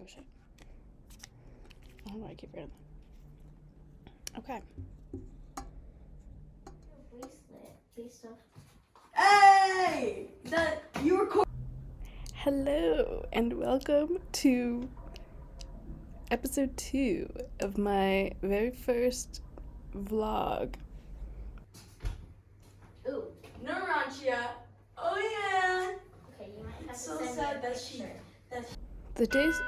Oh shit. How do I get rid of that? Okay. Bracelet based off. Hey! You record. Hello and welcome to episode 2 of my very first vlog. Ooh. Narantia. Oh yeah. Okay, you might have It's to so send sad me a that she. picture. The days.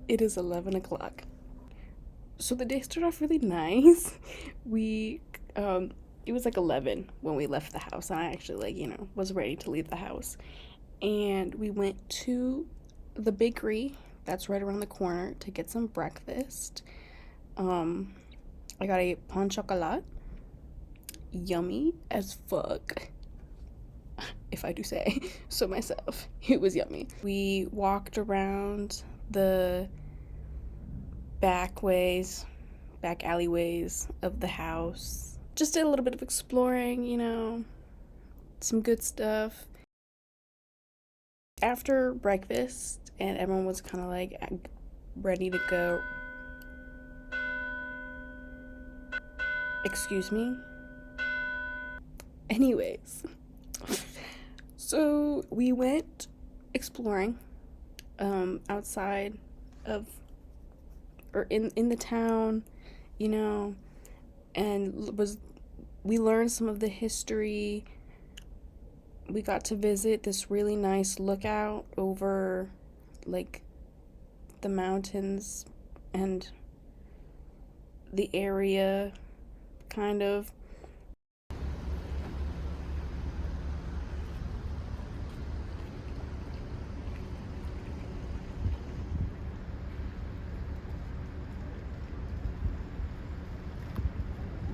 It is 11 o'clock. So the day started off really nice. It was like 11 when we left the house. And I actually, was ready to leave the house. And we went to the bakery that's right around the corner to get some breakfast. I got a pain chocolat. Yummy as fuck. If I do say so myself. It was yummy. We walked around the back alleyways of the house. Just did a little bit of exploring, some good stuff. After breakfast, and everyone was kind of like ready to go. Excuse me? Anyways. So we went exploring outside of or in the town, and we learned some of the history. We got to visit this really nice lookout over like the mountains and the area, kind of.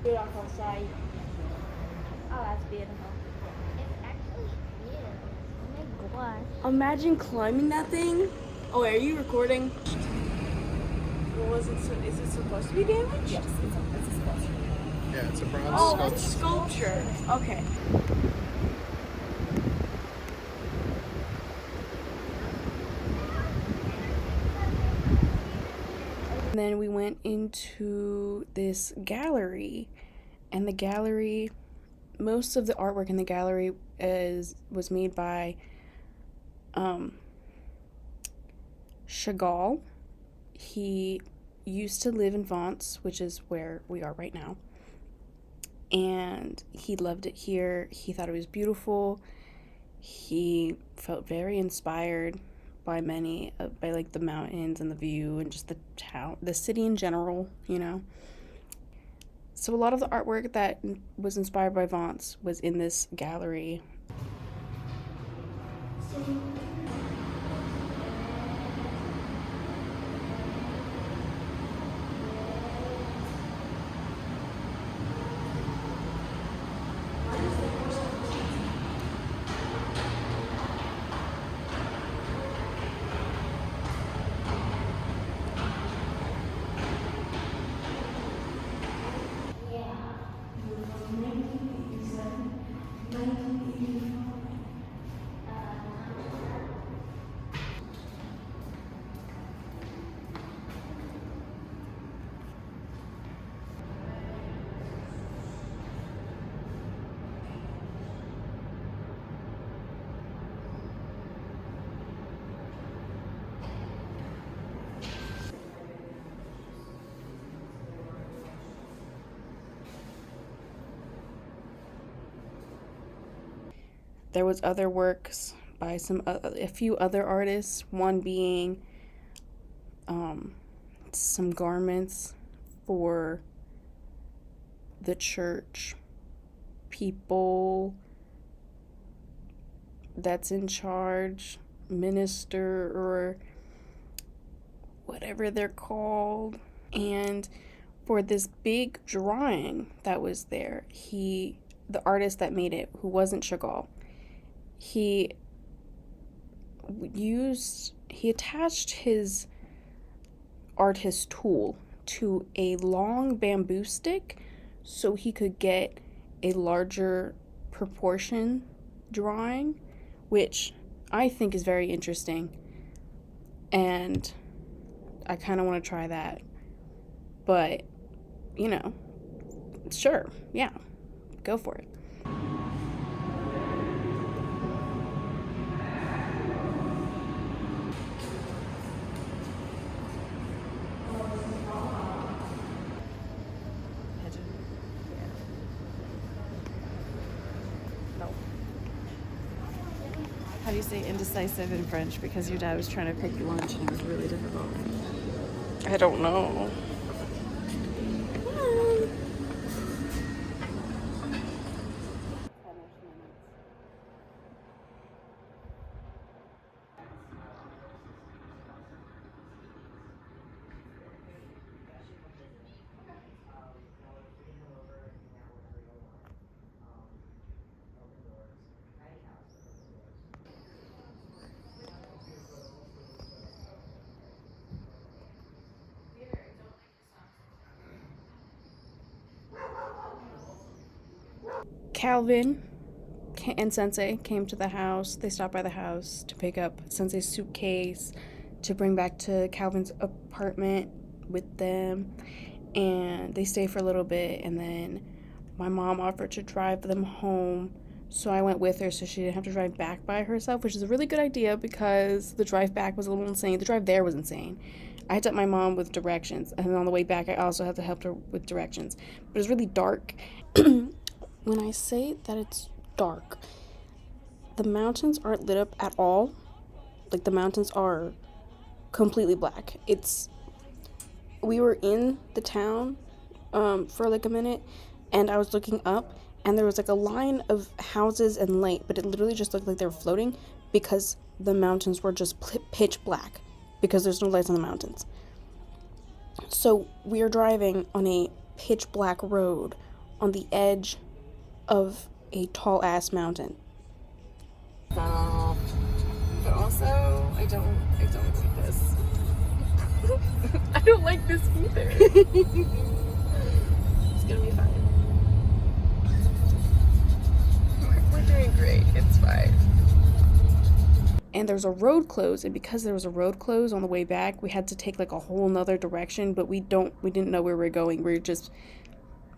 Beautiful sight. Oh, that's beautiful. It's actually beautiful. Oh my gosh. Imagine climbing that thing. Oh, are you recording? Is it supposed to be damaged? Yes, it's a sculpture. Yeah, it's a bronze Oh, sculpture. it's sculpture. Okay. And then we went into this gallery, and the gallery, most of the artwork in the gallery was made by Chagall. He used to live in Vence, which is where we are right now, and he loved it here. He thought it was beautiful. He felt very inspired by like the mountains and the view and just the town, the city in general. So a lot of the artwork that was inspired by Vence was in this gallery. There was other works by a few other artists, one being some garments for the church people that's in charge, minister or whatever they're called. And for this big drawing that was there, the artist that made it, who wasn't Chagall, he attached his artist tool to a long bamboo stick so he could get a larger proportion drawing, which I think is very interesting, and I kind of want to try that. But, you know, sure, yeah, go for it. How do you say indecisive in French? Because your dad was trying to pick you lunch and it was really difficult. I don't know. Calvin and Sensei came to the house. They stopped by the house to pick up Sensei's suitcase to bring back to Calvin's apartment with them. And they stayed for a little bit, and then my mom offered to drive them home. So I went with her so she didn't have to drive back by herself, which is a really good idea because the drive back was a little insane. The drive there was insane. I had to help my mom with directions, and then on the way back I also had to help her with directions. But it was really dark. When I say that it's dark, the mountains aren't lit up at all. Like, the mountains are completely black. We were in the town for like a minute, and I was looking up, and there was like a line of houses and light, but it literally just looked like they were floating because the mountains were just pitch black because there's no lights on the mountains. So we are driving on a pitch black road on the edge of a tall ass mountain. But also, I don't like this. I don't like this either. It's gonna be fine. We're doing great. It's fine. And there's a road close, and because there was a road close on the way back, we had to take like a whole nother direction, but we didn't know where we were going.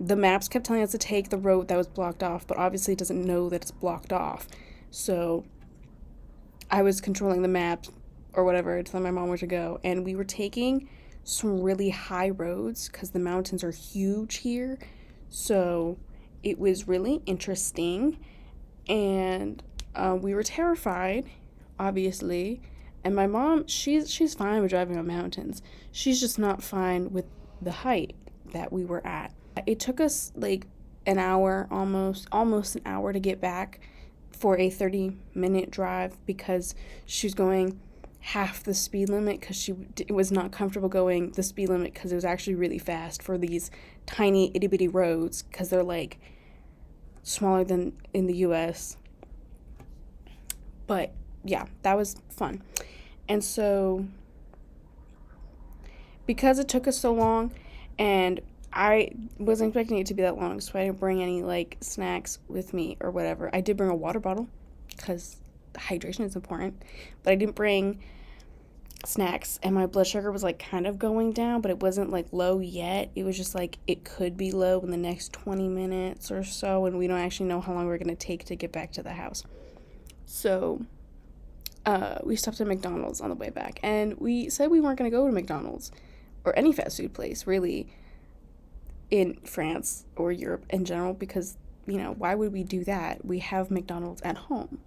The maps kept telling us to take the road that was blocked off, but obviously it doesn't know that it's blocked off. So I was controlling the map or whatever, telling my mom where to go. And we were taking some really high roads because the mountains are huge here. So it was really interesting. And we were terrified, obviously. And my mom, she's fine with driving on mountains. She's just not fine with the height that we were at. It took us like an hour, almost an hour to get back for a 30-minute drive because she was going half the speed limit because she was not comfortable going the speed limit because it was actually really fast for these tiny itty-bitty roads because they're like smaller than in the US. But yeah, that was fun. And so because it took us so long, and I wasn't expecting it to be that long, so I didn't bring any like snacks with me or whatever. I did bring a water bottle because hydration is important, but I didn't bring snacks, and my blood sugar was like kind of going down, but it wasn't like low yet. It was just like it could be low in the next 20 minutes or so, and we don't actually know how long we're going to take to get back to the house. So we stopped at McDonald's on the way back, and we said we weren't going to go to McDonald's or any fast food place really in France or Europe in general because, you know, why would we do that? We have McDonald's at home.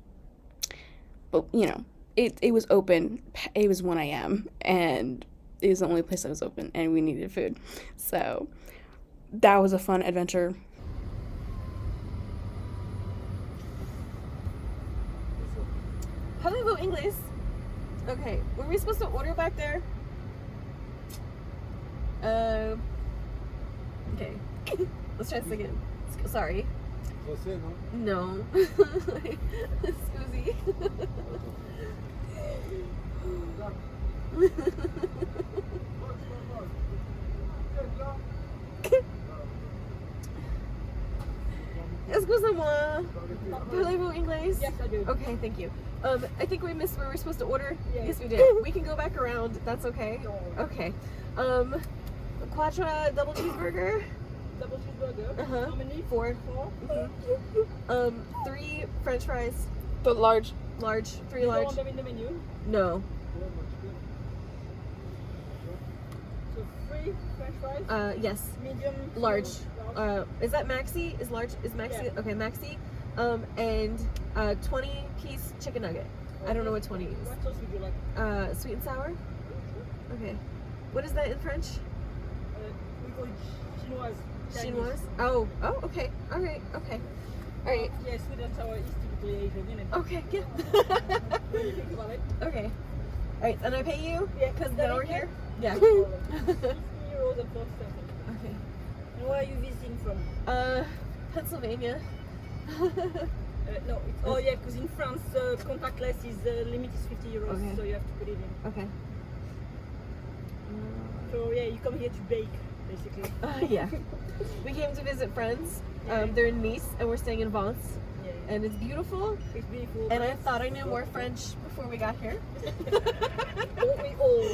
But, you know, it was open. It was 1 a.m. and it was the only place that was open and we needed food. So that was a fun adventure. Hello, English. Okay, were we supposed to order back there? Okay. Let's try this again. Sorry. Você não? No. Scusi. Excusez-moi. Parlez-vous English? Yes, I do. Okay, thank you. I think we missed where we're supposed to order. Yeah. Yes, we did. We can go back around. That's okay. Okay. Quattro double cheeseburger. Double cheeseburger. Uh-huh. How many? 4. Four. 3 French fries. The large. Large. 3 You large. don't want them in the menu. No. So 3 French fries. Yes. Medium. Large. Large. Is that maxi? Is maxi? Yeah. Okay, maxi. And 20-piece chicken nugget. I don't know what 20 is. What sauce would you like? Sweet and sour. Okay. What is that in French? We call it chinoise. Chinese. Chinoise. Oh. Oh. Okay. All right. Okay. All right. Yeah, sweet and sour is typically Asian, isn't it? Okay. Yeah. What do you think about it? Okay. All right. And I pay you? Yeah, Because that now we're is here. it. Yeah. 50 euros and 40 cents. Okay. And where are you visiting from? Pennsylvania. No, oh yeah, because in France, contactless is limit is 50 euros, Okay. so you have to put it in. Okay. So yeah, you come here to bake, basically. Yeah. We came to visit friends. They're in Nice, and we're staying in Vence, Yeah, and it's beautiful. it's beautiful. And I thought I knew more French before we got here. Don't we all?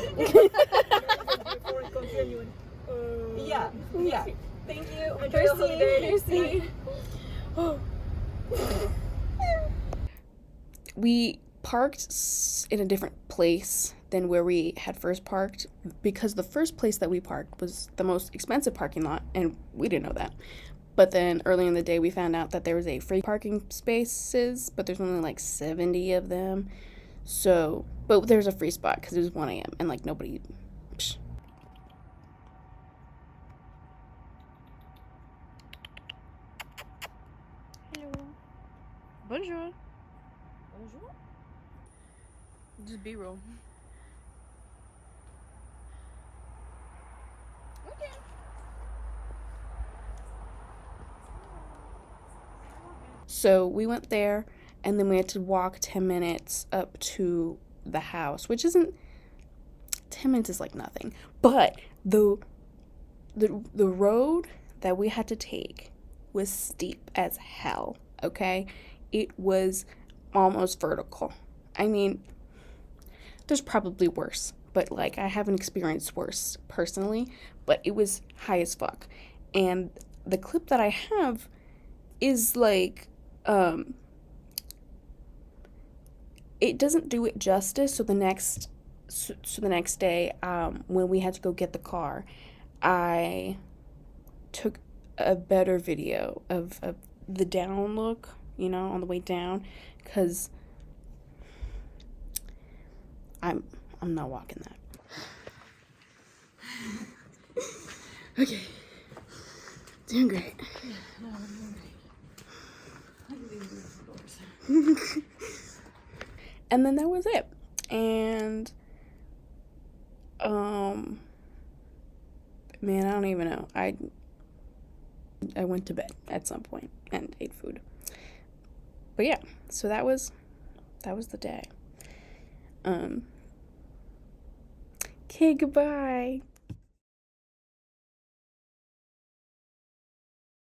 Foreign country and you went, Yeah. Yeah. Thank you. Enjoy your holiday. Merci. We parked in a different place than where we had first parked because the first place that we parked was the most expensive parking lot, and we didn't know that. But then early in the day, we found out that there was a free parking spaces, but there's only like 70 of them. So, but there's a free spot because it was 1 a.m. and like nobody. Psh. Hello. Bonjour. Bonjour. Just B-roll. Okay. So we went there, and then we had to walk 10 minutes up to the house, which isn't 10 minutes is like nothing. But the road that we had to take was steep as hell, okay? It was almost vertical. I mean, there's probably worse, but like I haven't experienced worse personally, but it was high as fuck. And the clip that I have is like it doesn't do it justice. So the next day, when we had to go get the car, I took a better video of the down look, you know, on the way down, because I'm not walking that. Okay, doing great. And then that was it. And man, I don't even know. I went to bed at some point and ate food. But yeah, so that was the day. Okay, goodbye.